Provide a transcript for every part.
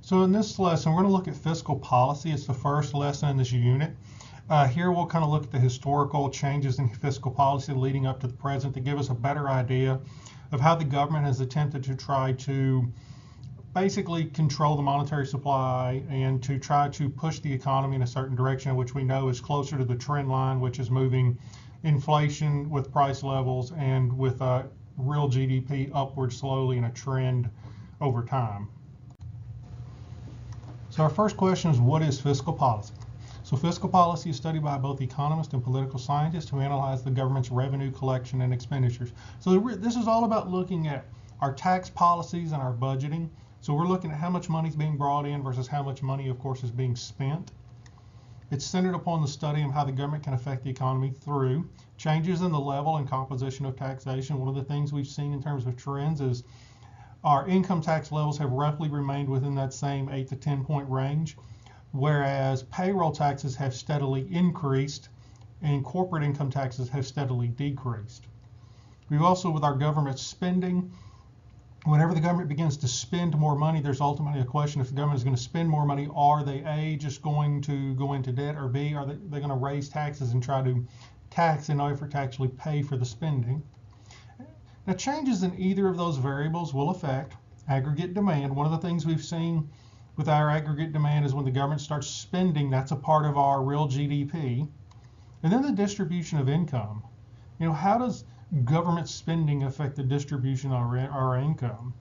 So in this lesson, we're going to look at fiscal policy. It's the first lesson in this unit. Here we'll kind of look at the historical changes in fiscal policy leading up to the present to give us a better idea of how the government has attempted to try to basically control the monetary supply and to try to push the economy in a certain direction, which we know is closer to the trend line, which is moving inflation with price levels and with real GDP upward slowly in a trend over time. So our first question is, what is fiscal policy? So fiscal policy is studied by both economists and political scientists who analyze the government's revenue collection and expenditures. So this is all about looking at our tax policies and our budgeting. So we're looking at how much money is being brought in versus how much money, of course, is being spent. It's centered upon the study of how the government can affect the economy through changes in the level and composition of taxation. One of the things we've seen in terms of trends is our income tax levels have roughly remained within that same 8 to 10 point range, whereas payroll taxes have steadily increased and corporate income taxes have steadily decreased. We've also, with our government spending, whenever the government begins to spend more money, there's ultimately a question: if the government is going to spend more money, are they A, just going to go into debt, or B, are they going to raise taxes and try to tax in order to actually pay for the spending? Now, changes in either of those variables will affect aggregate demand. One of the things we've seen with our aggregate demand is when the government starts spending, that's a part of our real GDP. And then the distribution of income. You know, how does government spending affect the distribution of our income?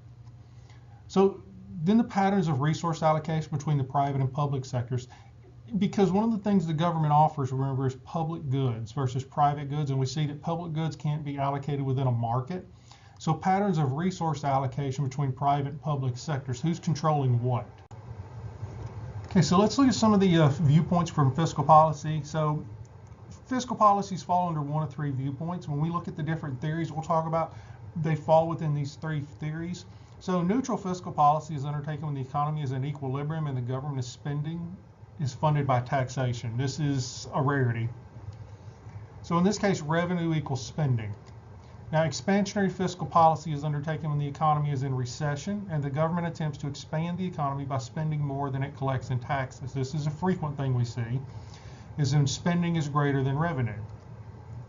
So then the patterns of resource allocation between the private and public sectors. Because one of the things the government offers, remember, is public goods versus private goods, and we see that public goods can't be allocated within a market. So patterns of resource allocation between private and public sectors, who's controlling what? Okay, so let's look at some of the viewpoints from fiscal policy. So fiscal policies fall under one of three viewpoints. When we look at the different theories we'll talk about, they fall within these three theories. So neutral fiscal policy is undertaken when the economy is in equilibrium and the government is spending is funded by taxation. This is a rarity. So in this case, revenue equals spending. Now, expansionary fiscal policy is undertaken when the economy is in recession and the government attempts to expand the economy by spending more than it collects in taxes. This is a frequent thing we see, is when spending is greater than revenue.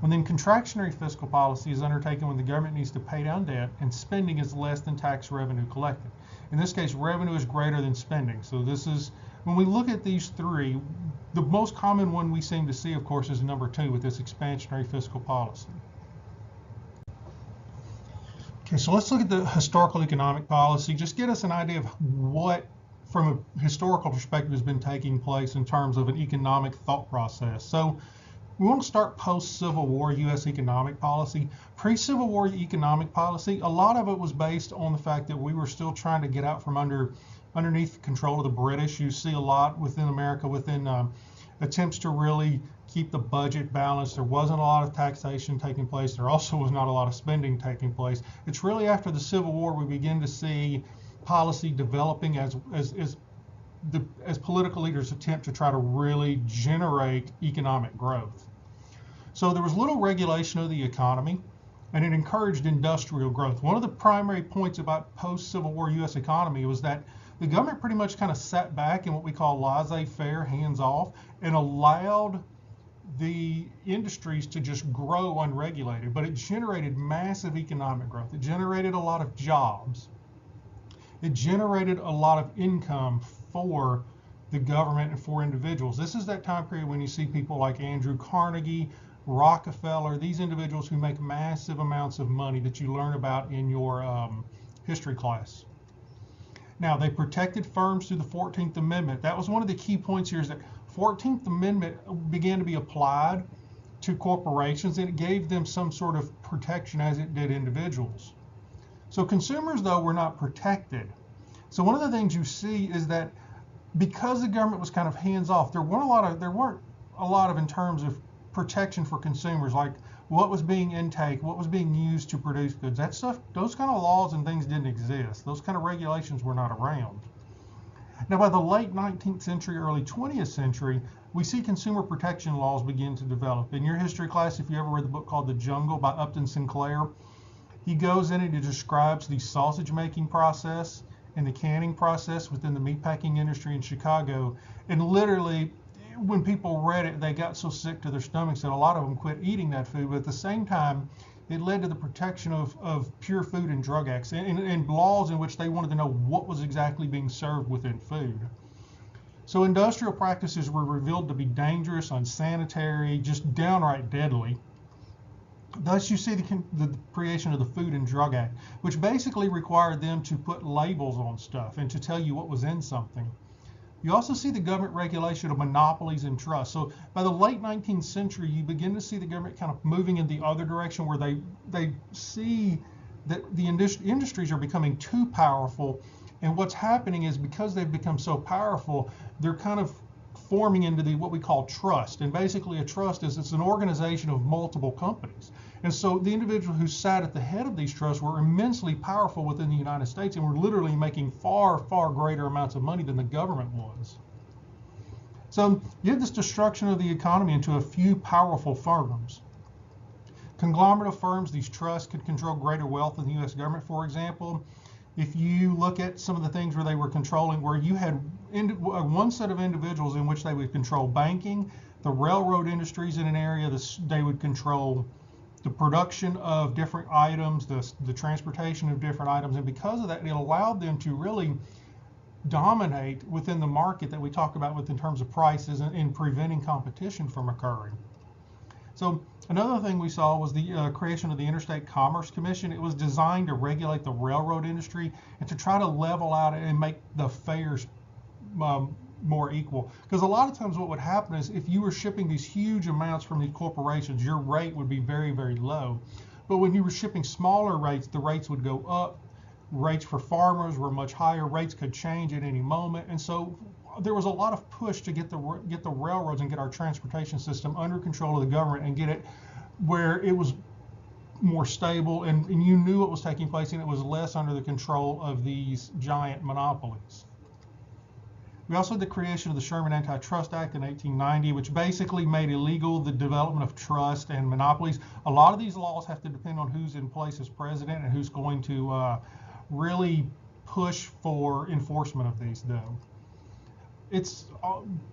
And then contractionary fiscal policy is undertaken when the government needs to pay down debt and spending is less than tax revenue collected. In this case, revenue is greater than spending. So this is, when we look at these three, the most common one we seem to see, of course, is number 2 with this expansionary fiscal policy. Okay, so let's look at the historical economic policy. Just get us an idea of what, from a historical perspective, has been taking place in terms of an economic thought process. So we want to start post-Civil War U.S. economic policy. Pre-Civil War economic policy, a lot of it was based on the fact that we were still trying to get out from underneath the control of the British. You see a lot within America, within attempts to really keep the budget balanced. There wasn't a lot of taxation taking place. There also was not a lot of spending taking place. It's really after the Civil War we begin to see policy developing as political leaders attempt to try to really generate economic growth. So there was little regulation of the economy, and it encouraged industrial growth. One of the primary points about post-Civil War U.S. economy was that the government pretty much kind of sat back in what we call laissez-faire, hands-off, and allowed the industries to just grow unregulated. But it generated massive economic growth. It generated a lot of jobs. It generated a lot of income for the government and for individuals. This is that time period when you see people like Andrew Carnegie, Rockefeller, these individuals who make massive amounts of money that you learn about in your history class. Now, they protected firms through the 14th Amendment. That was one of the key points here, is that 14th Amendment began to be applied to corporations, and it gave them some sort of protection as it did individuals. So consumers, though, were not protected. So one of the things you see is that because the government was kind of hands-off, there weren't a lot of in terms of protection for consumers, like what was being intake, what was being used to produce goods. That stuff, those kind of laws and things didn't exist. Those kind of regulations were not around. Now, by the late 19th century, early 20th century, we see consumer protection laws begin to develop. In your history class, if you ever read the book called The Jungle by Upton Sinclair, he goes in and he describes the sausage making process in the canning process within the meatpacking industry in Chicago. And literally, when people read it, they got so sick to their stomachs that a lot of them quit eating that food. But at the same time, it led to the protection of pure food and drug acts and laws in which they wanted to know what was exactly being served within food. So industrial practices were revealed to be dangerous, unsanitary, just downright deadly. Thus, you see the creation of the Food and Drug Act, which basically required them to put labels on stuff and to tell you what was in something. You also see the government regulation of monopolies and trusts. So by the late 19th century, you begin to see the government kind of moving in the other direction, where they see that the industries are becoming too powerful. And what's happening is, because they've become so powerful, they're kind of forming into what we call trust. And basically a trust is, it's an organization of multiple companies. And so the individuals who sat at the head of these trusts were immensely powerful within the United States and were literally making far, far greater amounts of money than the government was. So you have this destruction of the economy into a few powerful firms. Conglomerate of firms, these trusts could control greater wealth than the U.S. government, for example. If you look at some of the things where they were controlling, where you had one set of individuals in which they would control banking, the railroad industries in an area, they would control the production of different items, the transportation of different items, and because of that, it allowed them to really dominate within the market that we talk about in terms of prices and preventing competition from occurring. So another thing we saw was the creation of the Interstate Commerce Commission. It was designed to regulate the railroad industry and to try to level out and make the fares more equal. Because a lot of times what would happen is, if you were shipping these huge amounts from these corporations, your rate would be very, very low. But when you were shipping smaller rates, the rates would go up. Rates for farmers were much higher. Rates could change at any moment. And so there was a lot of push to get the railroads and get our transportation system under control of the government and get it where it was more stable, and you knew what was taking place, and it was less under the control of these giant monopolies. We also had the creation of the Sherman Antitrust Act in 1890, which basically made illegal the development of trust and monopolies. A lot of these laws have to depend on who's in place as president and who's going to really push for enforcement of these, though. It's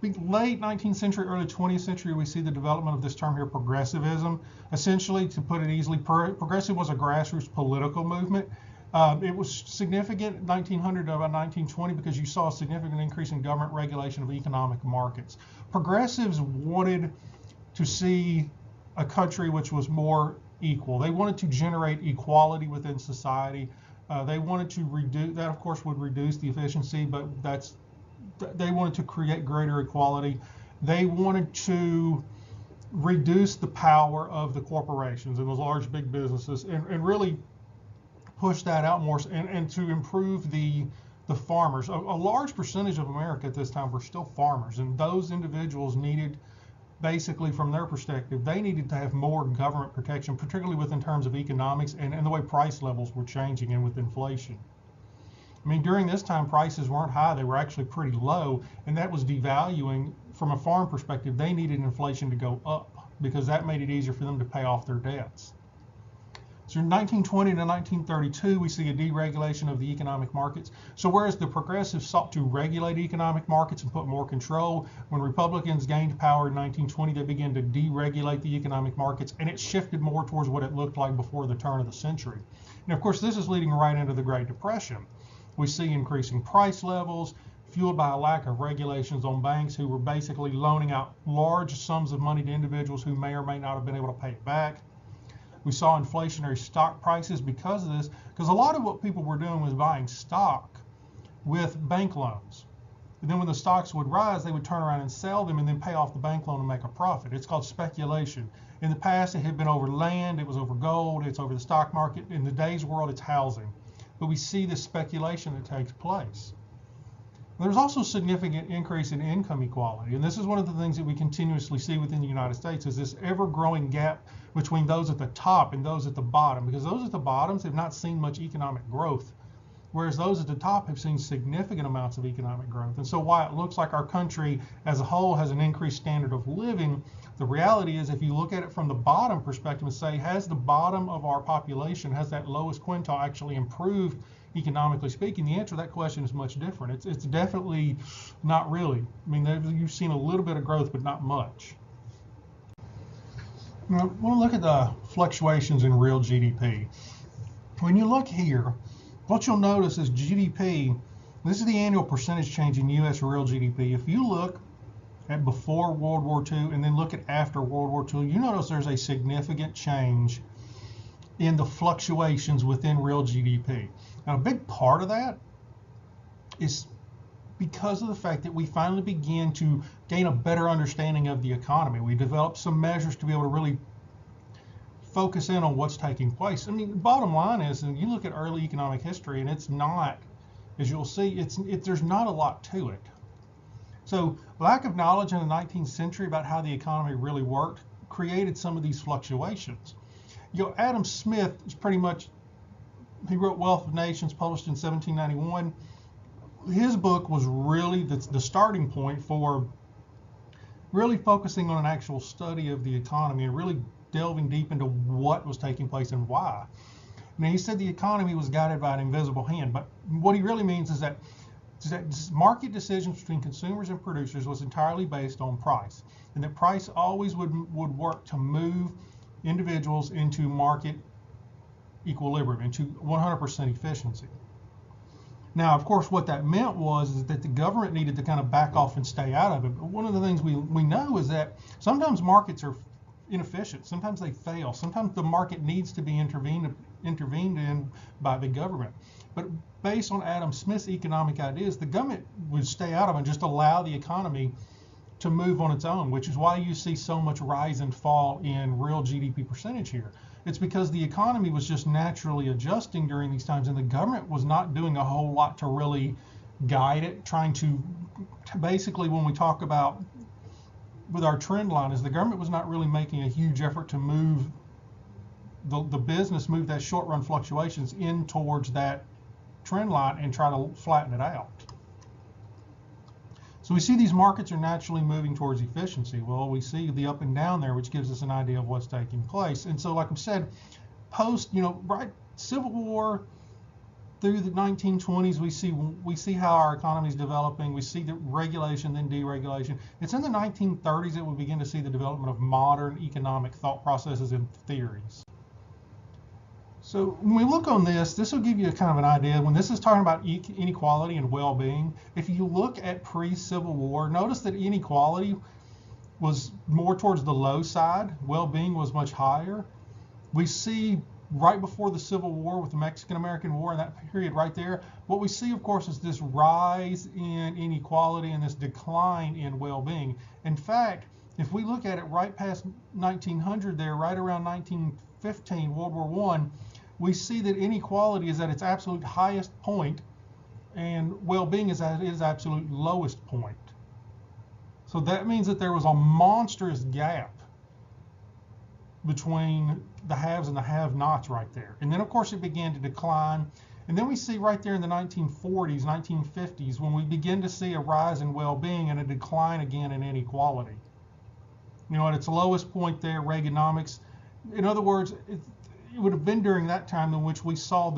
late 19th century, early 20th century, we see the development of this term here, progressivism. Essentially, to put it easily, progressive was a grassroots political movement. It was significant 1900 to about 1920 because you saw a significant increase in government regulation of economic markets. Progressives wanted to see a country which was more equal. They wanted to generate equality within society. They wanted to reduce, that of course would reduce the efficiency, but they wanted to create greater equality. They wanted to reduce the power of the corporations and those large big businesses and really push that out more, and to improve the farmers. A large percentage of America at this time were still farmers, and those individuals needed, basically from their perspective, they needed to have more government protection, particularly within terms of economics and the way price levels were changing and with inflation. I mean, during this time, prices weren't high, they were actually pretty low, and that was devaluing. From a farm perspective, they needed inflation to go up because that made it easier for them to pay off their debts. So in 1920 to 1932, we see a deregulation of the economic markets. So whereas the progressives sought to regulate economic markets and put more control, when Republicans gained power in 1920, they began to deregulate the economic markets, and it shifted more towards what it looked like before the turn of the century. And of course, this is leading right into the Great Depression. We see increasing price levels, fueled by a lack of regulations on banks who were basically loaning out large sums of money to individuals who may or may not have been able to pay it back. We saw inflationary stock prices because of this, because a lot of what people were doing was buying stock with bank loans. And then when the stocks would rise, they would turn around and sell them and then pay off the bank loan and make a profit. It's called speculation. In the past, it had been over land, it was over gold, it's over the stock market. In today's world, it's housing. But we see this speculation that takes place. There's also a significant increase in income equality, and this is one of the things that we continuously see within the United States, is this ever-growing gap between those at the top and those at the bottom, because those at the bottoms have not seen much economic growth, whereas those at the top have seen significant amounts of economic growth. And so while it looks like our country as a whole has an increased standard of living, the reality is, if you look at it from the bottom perspective and say, has the bottom of our population, has that lowest quintile actually improved economically speaking? The answer to that question is much different. It's definitely not really. I mean, you've seen a little bit of growth, but not much. Now, we'll look at the fluctuations in real GDP. When you look here, what you'll notice is GDP, this is the annual percentage change in U.S. real GDP. If you look at before World War II and then look at after World War II, you notice there's a significant change in the fluctuations within real GDP. Now, a big part of that is because of the fact that we finally began to gain a better understanding of the economy. We developed some measures to be able to really focus in on what's taking place. I mean, the bottom line is, and you look at early economic history, and it's not, as you'll see, there's not a lot to it. So lack of knowledge in the 19th century about how the economy really worked created some of these fluctuations. You know, Adam Smith is pretty much, he wrote Wealth of Nations, published in 1791. His book was really the starting point for really focusing on an actual study of the economy and really delving deep into what was taking place and why. Now, he said the economy was guided by an invisible hand, but what he really means is that market decisions between consumers and producers was entirely based on price, and that price always would work to move individuals into market equilibrium, into 100% efficiency. Now, of course, what that meant was that the government needed to kind of back off and stay out of it. But one of the things we know is that sometimes markets are inefficient. Sometimes they fail. Sometimes the market needs to be intervened in by the government. But based on Adam Smith's economic ideas, the government would stay out of it and just allow the economy to move on its own, which is why you see so much rise and fall in real GDP percentage here. It's because the economy was just naturally adjusting during these times, and the government was not doing a whole lot to really guide it, trying to basically, when we talk about with our trend line, is the government was not really making a huge effort to move the business, move that short run fluctuations in towards that trend line and try to flatten it out. So we see these markets are naturally moving towards efficiency. Well, we see the up and down there, which gives us an idea of what's taking place. And so, like I said, post, right, Civil War through the 1920s, we see how our economy is developing. We see the regulation, then deregulation. It's in the 1930s that we begin to see the development of modern economic thought processes and theories. So when we look on this will give you a kind of an idea. When this is talking about inequality and well-being, if you look at pre-Civil War, notice that inequality was more towards the low side. Well-being was much higher. We see right before the Civil War with the Mexican-American War, in that period right there, what we see, of course, is this rise in inequality and this decline in well-being. In fact, if we look at it right past 1900 there, right around 1915, World War I, we see that inequality is at its absolute highest point and well-being is at its absolute lowest point. So that means that there was a monstrous gap between the haves and the have-nots right there. And then, of course, it began to decline. And then we see right there in the 1940s, 1950s, when we begin to see a rise in well-being and a decline again in inequality. At its lowest point there, Reaganomics. In other words, it would have been during that time in which we saw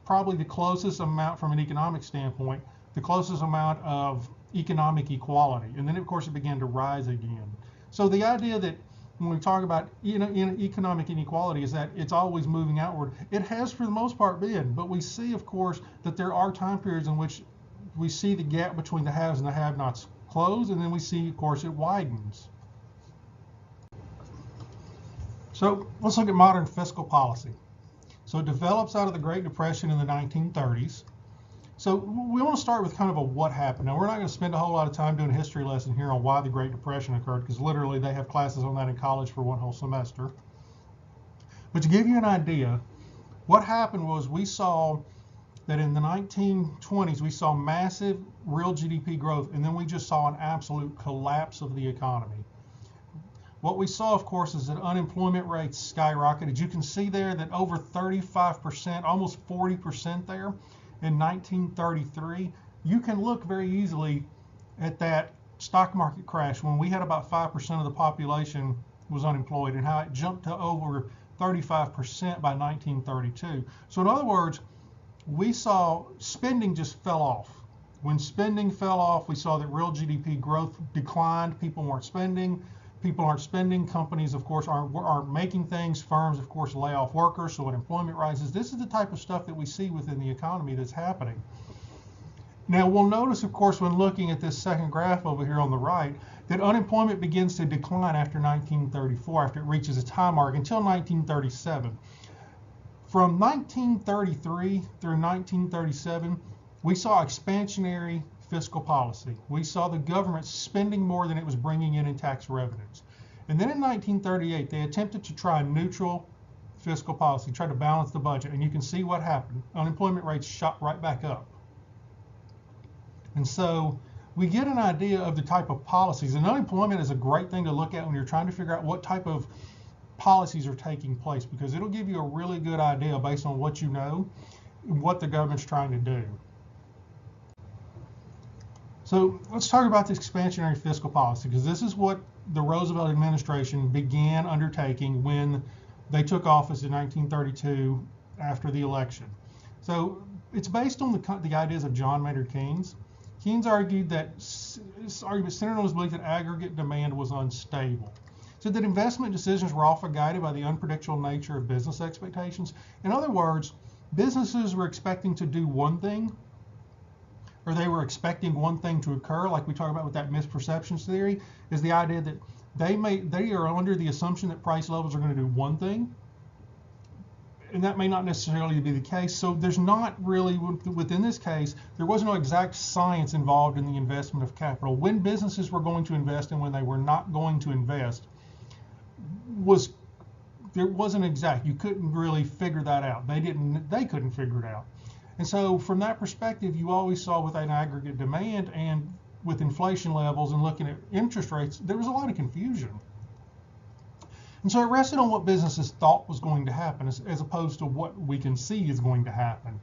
probably the closest amount from an economic standpoint, the closest amount of economic equality. And then, of course, it began to rise again. So the idea that when we talk about economic inequality is that it's always moving outward. It has for the most part been, but we see, of course, that there are time periods in which we see the gap between the haves and the have-nots close, and then we see, of course, it widens. So let's look at modern fiscal policy. So it develops out of the Great Depression in the 1930s. So we want to start with kind of a what happened. Now, we're not going to spend a whole lot of time doing a history lesson here on why the Great Depression occurred, because literally they have classes on that in college for one whole semester. But to give you an idea, what happened was we saw that in the 1920s, we saw massive real GDP growth, and then we just saw an absolute collapse of the economy. What we saw, of course, is that unemployment rates skyrocketed. You can see there that over 35%, almost 40% there in 1933. You can look very easily at that stock market crash when we had about 5% of the population was unemployed and how it jumped to over 35% by 1932. So in other words, we saw spending just fell off. When spending fell off, we saw that real GDP growth declined. People weren't spending. People aren't spending. Companies, of course, aren't making things. Firms, of course, lay off workers, so unemployment rises. This is the type of stuff that we see within the economy that's happening. Now, we'll notice, of course, when looking at this second graph over here on the right, that unemployment begins to decline after 1934, after it reaches its high mark, until 1937. From 1933 through 1937, we saw expansionary fiscal policy. We saw the government spending more than it was bringing in tax revenues. And then in 1938, they attempted to try a neutral fiscal policy, try to balance the budget. And you can see what happened. Unemployment rates shot right back up. And so we get an idea of the type of policies. And unemployment is a great thing to look at when you're trying to figure out what type of policies are taking place, because it'll give you a really good idea based on what you know, what the government's trying to do. So let's talk about this expansionary fiscal policy, because this is what the Roosevelt administration began undertaking when they took office in 1932 after the election. So it's based on the ideas of John Maynard Keynes. Keynes argued that centered on his belief that aggregate demand was unstable. So that investment decisions were often guided by the unpredictable nature of business expectations. In other words, businesses were expecting to do one thing, or they were expecting one thing to occur, like we talk about with that misperceptions theory, is the idea that they are under the assumption that price levels are going to do one thing, and that may not necessarily be the case. So there's not really, within this case, there was no exact science involved in the investment of capital. When businesses were going to invest and when they were not going to invest, there wasn't exact. You couldn't really figure that out. They couldn't figure it out. And so from that perspective, you always saw with an aggregate demand and with inflation levels and looking at interest rates, there was a lot of confusion. And so it rested on what businesses thought was going to happen as opposed to what we can see is going to happen.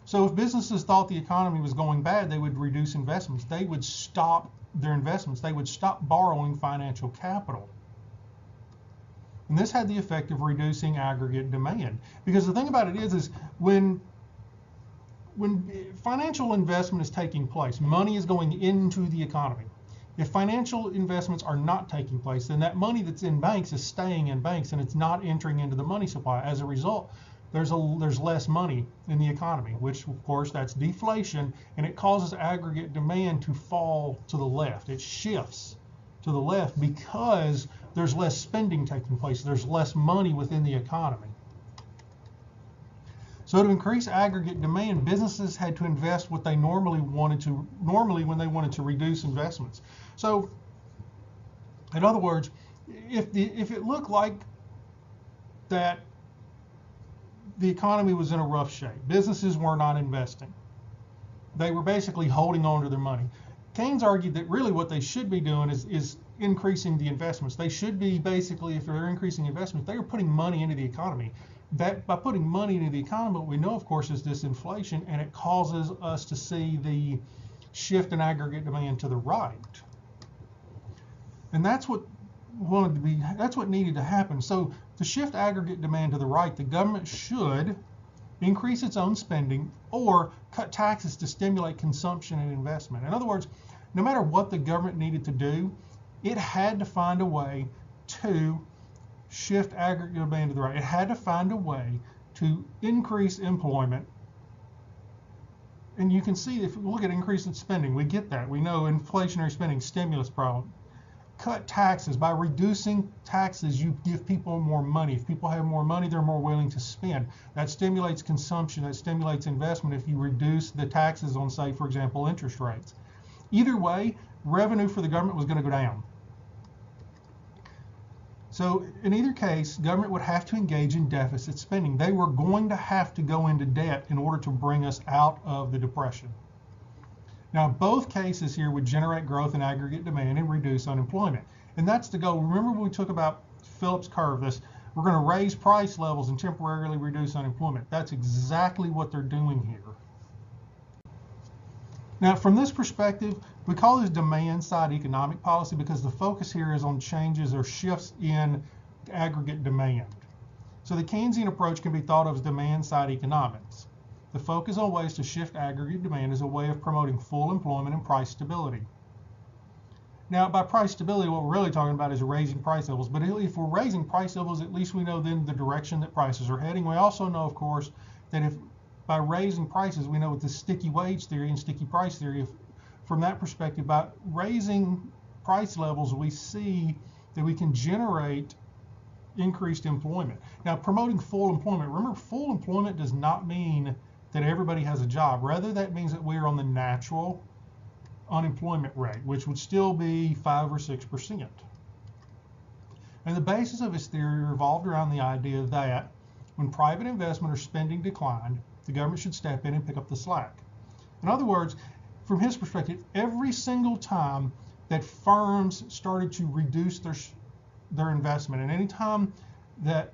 So if businesses thought the economy was going bad, they would reduce investments. They would stop their investments. They would stop borrowing financial capital. And this had the effect of reducing aggregate demand. Because the thing about it is when financial investment is taking place, money is going into the economy. If financial investments are not taking place, then that money that's in banks is staying in banks and it's not entering into the money supply. As a result, there's less money in the economy, which of course that's deflation, and it causes aggregate demand to fall to the left. It shifts to the left because there's less spending taking place. There's less money within the economy. So to increase aggregate demand, businesses had to invest what they normally when they wanted to reduce investments. So in other words, if it looked like that the economy was in a rough shape, businesses were not investing, they were basically holding on to their money. Keynes argued that really what they should be doing is increasing the investments. They should be basically, if they're increasing investments, they are putting money into the economy. That by putting money into the economy, what we know, of course, is this inflation, and it causes us to see the shift in aggregate demand to the right. And that's what needed to happen. So to shift aggregate demand to the right, the government should increase its own spending or cut taxes to stimulate consumption and investment. In other words, no matter what the government needed to do, it had to find a way to shift aggregate demand to the right. It had to find a way to increase employment. And you can see, if you look at increase in spending, we get that. We know inflationary spending, stimulus problem. Cut taxes. By reducing taxes, you give people more money. If people have more money, they're more willing to spend. That stimulates consumption. That stimulates investment if you reduce the taxes on, say, for example, interest rates. Either way, revenue for the government was going to go down. So in either case, government would have to engage in deficit spending. They were going to have to go into debt in order to bring us out of the Depression. Now, both cases here would generate growth in aggregate demand and reduce unemployment. And that's the goal. Remember when we talked about Phillips' curve, we're going to raise price levels and temporarily reduce unemployment. That's exactly what they're doing here. Now, from this perspective, we call this demand-side economic policy because the focus here is on changes or shifts in aggregate demand. So the Keynesian approach can be thought of as demand-side economics. The focus on ways to shift aggregate demand is a way of promoting full employment and price stability. Now, by price stability, what we're really talking about is raising price levels. But if we're raising price levels, at least we know then the direction that prices are heading. We also know, of course, that if by raising prices, we know with the sticky wage theory and sticky price theory, if, from that perspective, by raising price levels, we see that we can generate increased employment. Now, promoting full employment, remember, full employment does not mean that everybody has a job. Rather, that means that we are on the natural unemployment rate, which would still be 5 or 6%. And the basis of his theory revolved around the idea that when private investment or spending declined, the government should step in and pick up the slack. In other words, from his perspective, every single time that firms started to reduce their investment, and any time that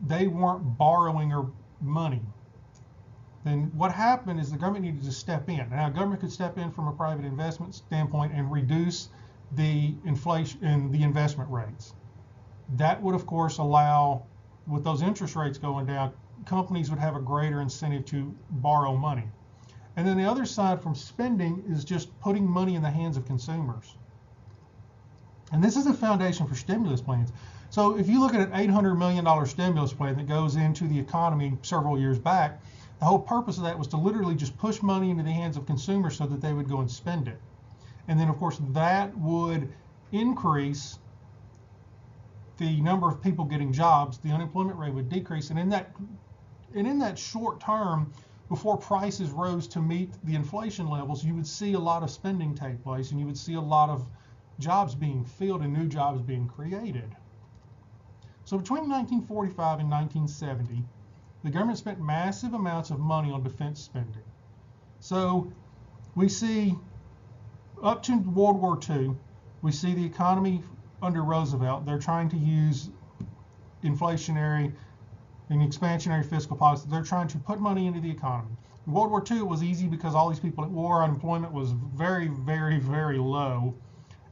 they weren't borrowing or money, then what happened is the government needed to step in. Now, government could step in from a private investment standpoint and reduce the inflation and the investment rates. That would, of course, allow, with those interest rates going down, companies would have a greater incentive to borrow money. And then the other side from spending is just putting money in the hands of consumers. And this is a foundation for stimulus plans. So if you look at an $800 million stimulus plan that goes into the economy several years back, the whole purpose of that was to literally just push money into the hands of consumers so that they would go and spend it. And then, of course, that would increase the number of people getting jobs, the unemployment rate would decrease. And in that short term, before prices rose to meet the inflation levels, you would see a lot of spending take place, and you would see a lot of jobs being filled and new jobs being created. So between 1945 and 1970, the government spent massive amounts of money on defense spending. So we see up to World War II, we see the economy under Roosevelt, they're trying to use inflationary and expansionary fiscal policy. They're trying to put money into the economy. In World War II, it was easy because all these people at war, unemployment was very, very, very low,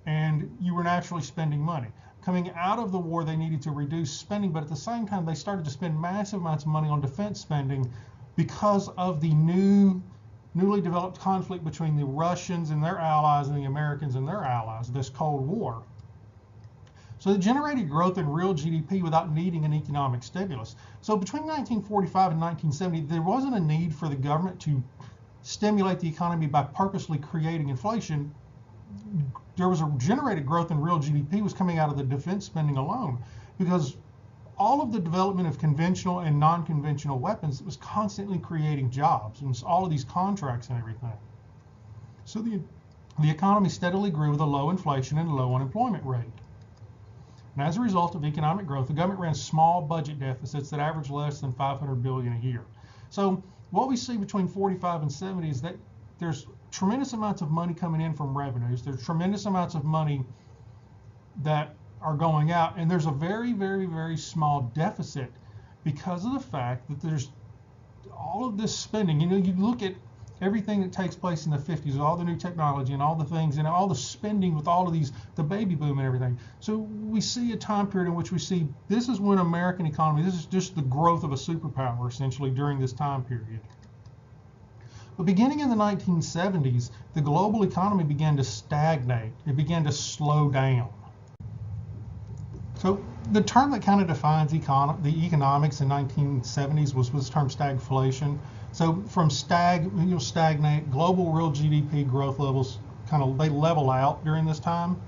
and you were naturally spending money. Coming out of the war, they needed to reduce spending, but at the same time, they started to spend massive amounts of money on defense spending because of the newly developed conflict between the Russians and their allies and the Americans and their allies, this Cold War. So it generated growth in real GDP without needing an economic stimulus. So between 1945 and 1970, there wasn't a need for the government to stimulate the economy by purposely creating inflation. There was a generated growth in real GDP was coming out of the defense spending alone, because all of the development of conventional and non-conventional weapons was constantly creating jobs, and all of these contracts and everything. So the economy steadily grew with a low inflation and low unemployment rate. And as a result of economic growth, the government ran small budget deficits that averaged less than $500 billion a year. So what we see between 45 and 70 is that there's tremendous amounts of money coming in from revenues. There's tremendous amounts of money that are going out, and there's a very, very, very small deficit because of the fact that there's all of this spending. You know, you look at everything that takes place in the 50s, all the new technology and all the things, and all the spending with all of these, the baby boom and everything. So we see a time period in which we see this is when American economy, this is just the growth of a superpower essentially during this time period. But beginning in the 1970s, the global economy began to stagnate. It began to slow down. So the term that kind of defines the economics in 1970s was this term stagflation. So from stagnate, global real GDP growth levels they level out during this time.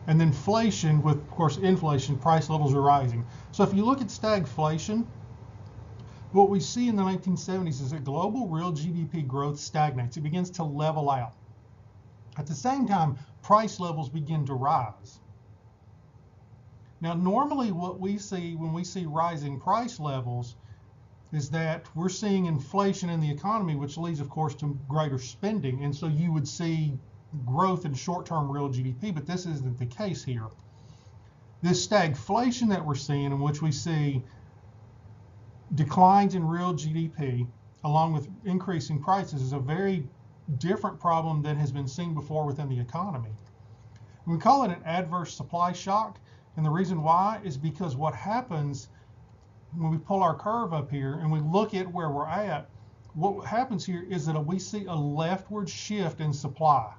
And then inflation, with of course inflation, price levels are rising. So if you look at stagflation, what we see in the 1970s is that global real GDP growth stagnates. It begins to level out. At the same time, price levels begin to rise. Now, normally what we see when we see rising price levels is that we're seeing inflation in the economy, which leads, of course, to greater spending. And so you would see growth in short-term real GDP, but this isn't the case here. This stagflation that we're seeing, in which we see declines in real GDP along with increasing prices, is a very different problem than has been seen before within the economy. We call it an adverse supply shock, and the reason why is because what happens when we pull our curve up here and we look at where we're at, what happens here is that we see a leftward shift in supply.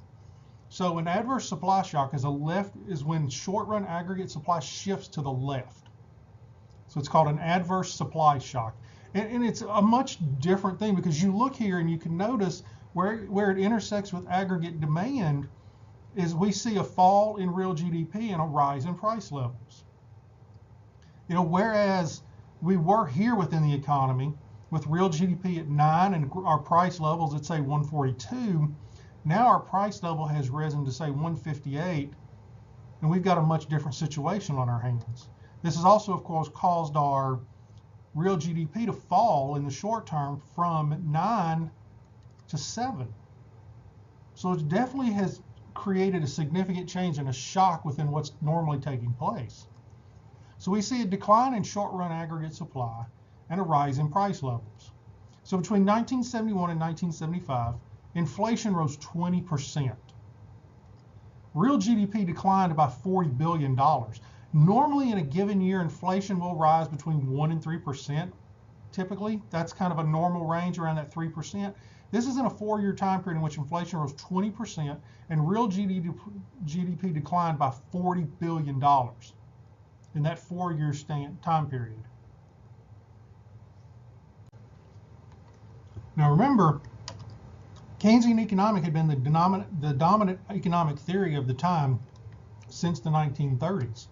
So an adverse supply shock is when short-run aggregate supply shifts to the left. So it's called an adverse supply shock. And it's a much different thing, because you look here and you can notice where it intersects with aggregate demand is we see a fall in real GDP and a rise in price levels. Whereas we were here within the economy with real GDP at 9 and our price levels at say 142, now our price level has risen to say 158, and we've got a much different situation on our hands. This has also, of course, caused our real GDP to fall in the short term from 9 to 7. So it definitely has created a significant change and a shock within what's normally taking place. So we see a decline in short-run aggregate supply and a rise in price levels. So between 1971 and 1975, inflation rose 20%. Real GDP declined by $40 billion. Normally in a given year, inflation will rise between 1 and 3%. Typically, that's kind of a normal range around that 3%. This is in a 4-year time period in which inflation rose 20% and real GDP declined by $40 billion in that 4-year time period. Now remember, Keynesian economics had been the dominant economic theory of the time since the 1930s,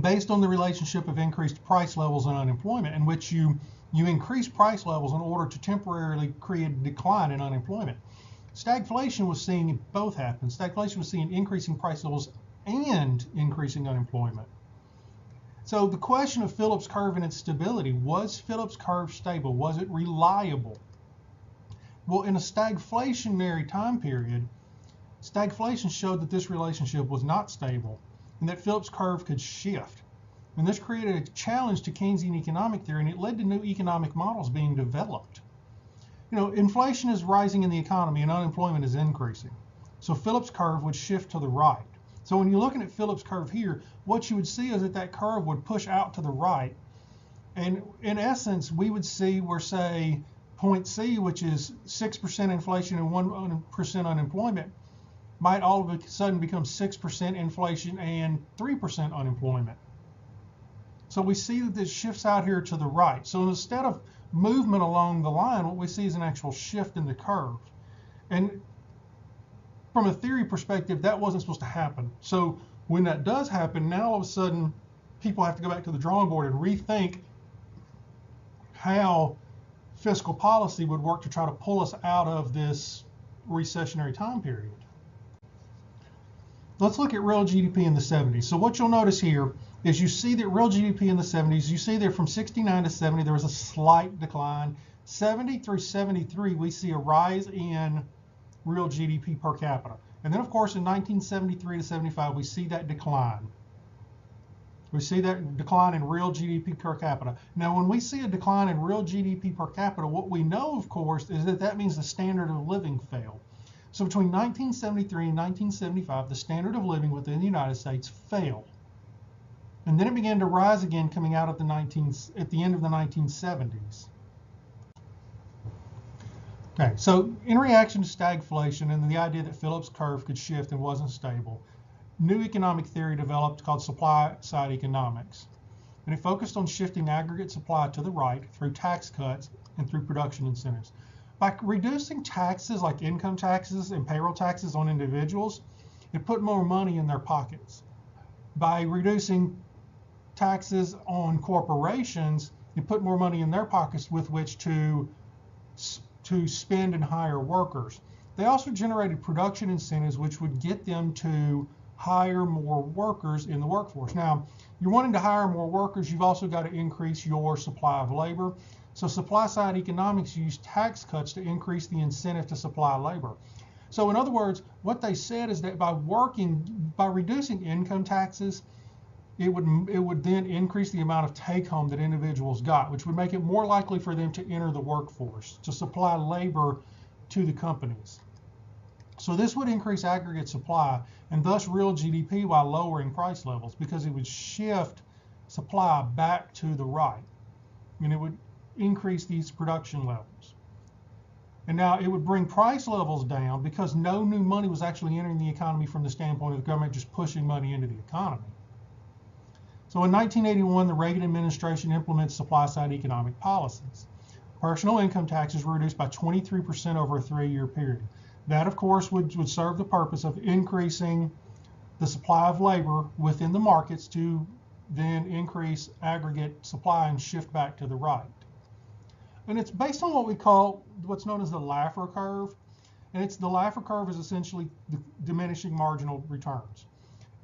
based on the relationship of increased price levels and unemployment, in which you increase price levels in order to temporarily create a decline in unemployment. Stagflation was seeing both happen. Stagflation was seeing increasing price levels and increasing unemployment. So the question of Phillips curve and its stability: was Phillips curve stable? Was it reliable? Well, in a stagflationary time period, stagflation showed that this relationship was not stable and that Phillips curve could shift. And this created a challenge to Keynesian economic theory, and it led to new economic models being developed. Inflation is rising in the economy and unemployment is increasing. So Phillips curve would shift to the right. So when you're looking at Phillips curve here, what you would see is that curve would push out to the right. And in essence, we would see where, say, point C, which is 6% inflation and 1% unemployment, might all of a sudden become 6% inflation and 3% unemployment. So we see that this shifts out here to the right. So instead of movement along the line, what we see is an actual shift in the curve. And from a theory perspective, that wasn't supposed to happen. So when that does happen, now all of a sudden, people have to go back to the drawing board and rethink how fiscal policy would work to try to pull us out of this recessionary time period. Let's look at real GDP in the 70s. So what you'll notice here is you see that real GDP in the 70s, you see there from 69 to 70, there was a slight decline. 70 through 73, we see a rise in real GDP per capita. And then, of course, in 1973 to 75, we see that decline. We see that decline in real GDP per capita. Now, when we see a decline in real GDP per capita, what we know, of course, is that means the standard of living fell. So between 1973 and 1975, the standard of living within the United States fell. And then it began to rise again coming out at the end of the 1970s. Okay, so in reaction to stagflation and the idea that Phillips curve could shift and wasn't stable, new economic theory developed called supply side economics. And it focused on shifting aggregate supply to the right through tax cuts and through production incentives. By reducing taxes like income taxes and payroll taxes on individuals, it put more money in their pockets. By reducing taxes on corporations, it put more money in their pockets with which to spend and hire workers. They also generated production incentives which would get them to hire more workers in the workforce. Now, you're wanting to hire more workers, you've also got to increase your supply of labor. So supply side economics used tax cuts to increase the incentive to supply labor. So in other words, what they said is that by reducing income taxes, it would then increase the amount of take home that individuals got, which would make it more likely for them to enter the workforce, to supply labor to the companies. So this would increase aggregate supply and thus real GDP while lowering price levels, because it would shift supply back to the right and it would increase these production levels. And now it would bring price levels down because no new money was actually entering the economy from the standpoint of the government just pushing money into the economy. So in 1981, the Reagan administration implemented supply-side economic policies. Personal income taxes were reduced by 23% over a 3-year period. That, of course, would serve the purpose of increasing the supply of labor within the markets to then increase aggregate supply and shift back to the right. And it's based on what we call what's known as the Laffer curve. And the Laffer curve is essentially the diminishing marginal returns.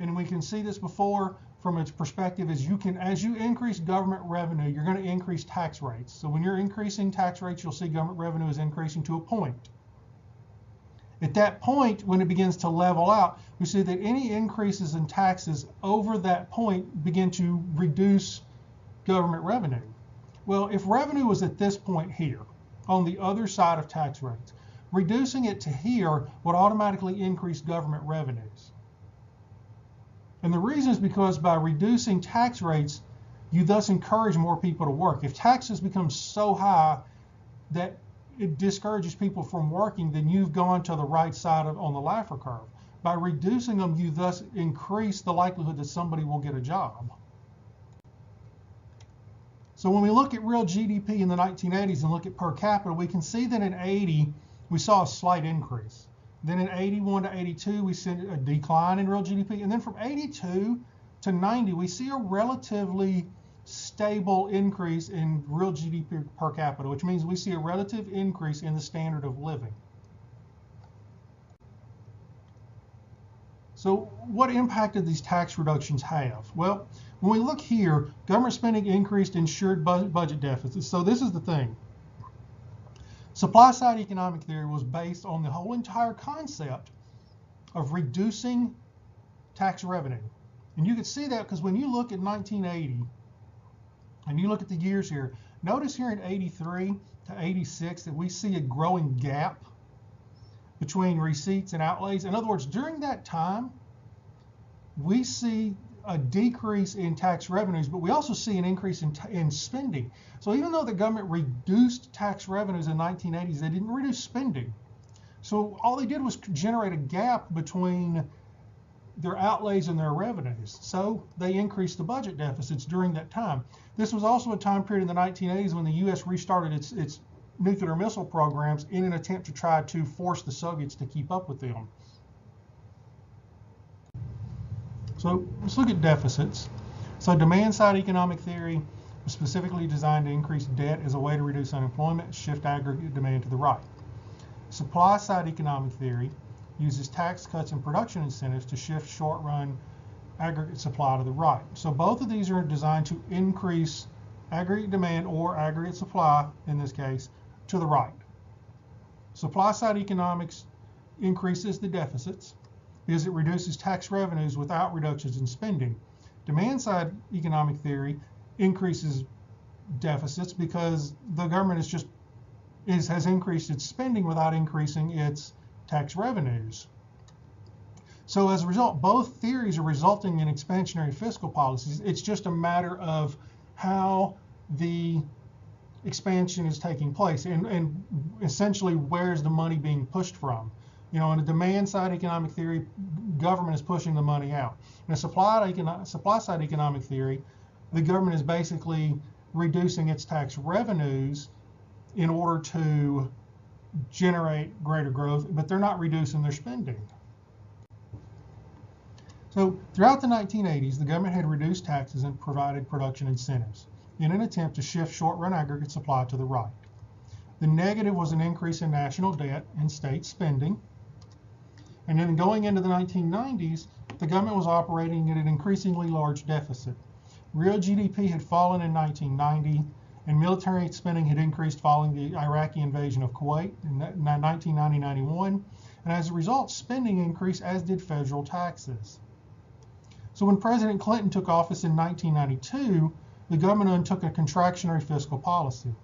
And we can see this before from its perspective as you increase government revenue, you're going to increase tax rates. So when you're increasing tax rates, you'll see government revenue is increasing to a point. At that point, when it begins to level out, we see that any increases in taxes over that point begin to reduce government revenue. Well, if revenue was at this point here, on the other side of tax rates, reducing it to here would automatically increase government revenues. And the reason is because by reducing tax rates, you thus encourage more people to work. If taxes become so high that it discourages people from working, then you've gone to the right side on the Laffer curve. By reducing them, you thus increase the likelihood that somebody will get a job. So when we look at real GDP in the 1980s and look at per capita, we can see that in 80, we saw a slight increase. Then in 81 to 82, we see a decline in real GDP. And then from 82 to 90, we see a relatively stable increase in real GDP per capita, which means we see a relative increase in the standard of living. So what impact did these tax reductions have? Well, when we look here, government spending increased insured budget deficits. So this is the thing. Supply-side economic theory was based on the whole entire concept of reducing tax revenue. And you can see that because when you look at 1980, and you look at the years here, notice here in 83 to 86 that we see a growing gap between receipts and outlays. In other words, during that time, we see a decrease in tax revenues, but we also see an increase in spending. So even though the government reduced tax revenues in the 1980s, they didn't reduce spending. So all they did was generate a gap between their outlays and their revenues. So they increased the budget deficits during that time. This was also a time period in the 1980s when the U.S. restarted its nuclear missile programs in an attempt to try to force the Soviets to keep up with them. So let's look at deficits. So demand-side economic theory was specifically designed to increase debt as a way to reduce unemployment, shift aggregate demand to the right. Supply-side economic theory uses tax cuts and production incentives to shift short-run aggregate supply to the right. So both of these are designed to increase aggregate demand or aggregate supply, in this case, to the right. Supply-side economics increases the deficits because it reduces tax revenues without reductions in spending. Demand-side economic theory increases deficits because the government has increased its spending without increasing its tax revenues. So as a result, both theories are resulting in expansionary fiscal policies. It's just a matter of how the expansion is taking place and essentially where's the money being pushed from. You know, in a demand-side economic theory, government is pushing the money out. In a supply-side economic theory, the government is basically reducing its tax revenues in order to generate greater growth, but they're not reducing their spending. So throughout the 1980s, the government had reduced taxes and provided production incentives in an attempt to shift short-run aggregate supply to the right. The negative was an increase in national debt and state spending. And then going into the 1990s, the government was operating at an increasingly large deficit. Real GDP had fallen in 1990, and military spending had increased following the Iraqi invasion of Kuwait in 1990-91. And as a result, spending increased, as did federal taxes. So when President Clinton took office in 1992, the government undertook a contractionary fiscal policy.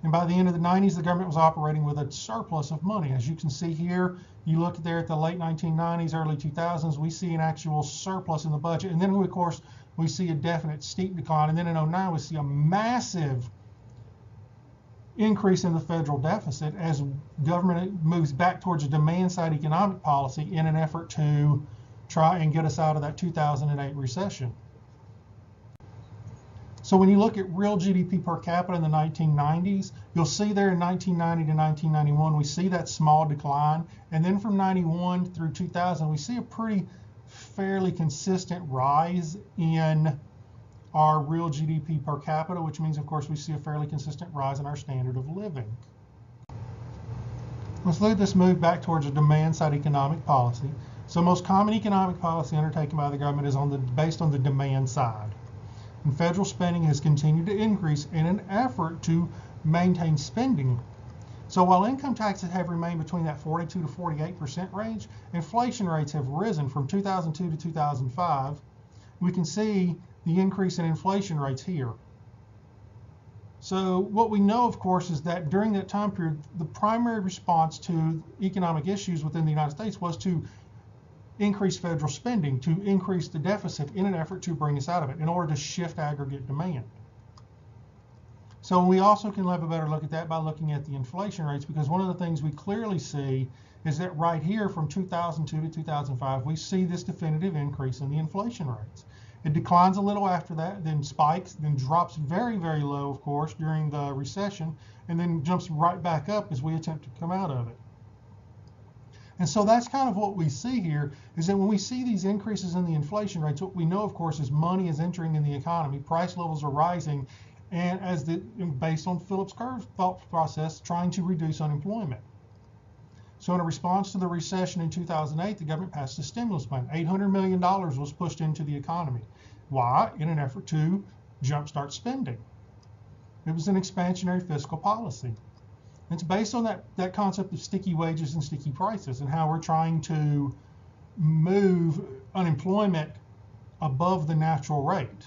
And by the end of the 90s, the government was operating with a surplus of money. As you can see here, you look there at the late 1990s, early 2000s, we see an actual surplus in the budget. And then, of course, we see a definite steep decline. And then in 2009, we see a massive increase in the federal deficit as government moves back towards a demand-side economic policy in an effort to try and get us out of that 2008 recession. So when you look at real GDP per capita in the 1990s, you'll see there in 1990 to 1991, we see that small decline. And then from 91 through 2000, we see a pretty fairly consistent rise in our real GDP per capita, which means, of course, we see a fairly consistent rise in our standard of living. Let's look at this move back towards a demand-side economic policy. So most common economic policy undertaken by the government is based on the demand side. And federal spending has continued to increase in an effort to maintain spending. So while income taxes have remained between that 42 to 48% range, inflation rates have risen from 2002 to 2005. We can see the increase in inflation rates here. So what we know, of course, is that during that time period, the primary response to economic issues within the United States was to increase federal spending, to increase the deficit in an effort to bring us out of it in order to shift aggregate demand. So we also can have a better look at that by looking at the inflation rates, because one of the things we clearly see is that right here from 2002 to 2005, we see this definitive increase in the inflation rates. It declines a little after that, then spikes, then drops very, very low, of course, during the recession, and then jumps right back up as we attempt to come out of it. And so that's kind of what we see here, is that when we see these increases in the inflation rates, what we know, of course, is money is entering in the economy, price levels are rising, and based on Phillips curve thought process, trying to reduce unemployment. So in a response to the recession in 2008, the government passed a stimulus plan. $800 million was pushed into the economy. Why? In an effort to jumpstart spending. It was an expansionary fiscal policy. It's based on that concept of sticky wages and sticky prices and how we're trying to move unemployment above the natural rate.